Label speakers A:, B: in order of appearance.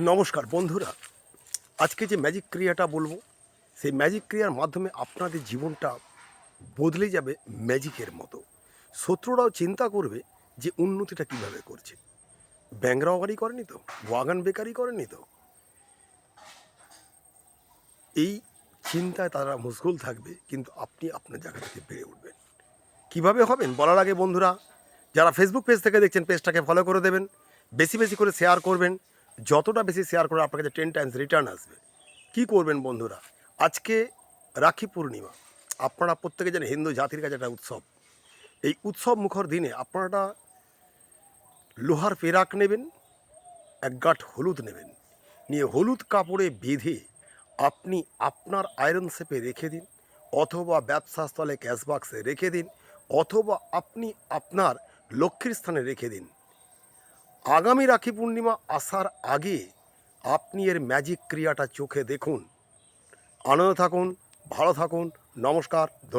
A: নমস্কার বন্ধুরা, আজকে যে ম্যাজিক ক্রিয়াটা বলবো, সেই ম্যাজিক ক্রিয়ার মাধ্যমে আপনাদের জীবনটা বদলে যাবে ম্যাজিকের মতো। শত্রুরাও চিন্তা করবে যে উন্নতিটা কিভাবে করছে। ব্যাংরাওয়ারি করেনি তো, ওয়াগান বেকারি করেনি তো, এই চিন্তায় তারা মশগুল থাকবে, কিন্তু আপনি আপনার জায়গা থেকে বেড়ে উঠবেন। কিভাবে হবেন বলার আগে বন্ধুরা, যারা ফেসবুক পেজ থেকে দেখছেন পেজটাকে ফলো করে দেবেন, বেশি বেশি করে শেয়ার করবেন। যতটা বেশি শেয়ার করে আপনার কাছে 10 টাইমস রিটার্ন আসবে। কি করবেন বন্ধুরা, আজকে রাখি পূর্ণিমা। আপনারা প্রত্যেকে জানেন হিন্দু জাতির কাছে একটা উৎসব। এই উৎসব মুখর দিনে আপনারা লোহার পেরাক নেবেন, এক গাঁঠ হলুদ নেবেন, নিয়ে হলুদ কাপড়ে বেঁধে আপনি আপনার আয়রন শেপে রেখে দিন, অথবা ব্যবসা স্থলে ক্যাশ বাক্সে রেখে দিন, অথবা আপনি আপনার লক্ষ্মীর স্থানে রেখে দিন। আগামী রাখি পূর্ণিমা আসার আগে আপনি এর ম্যাজিক ক্রিয়াটা চোখে দেখুন। আনন্দ থাকুন, ভালো থাকুন। নমস্কার।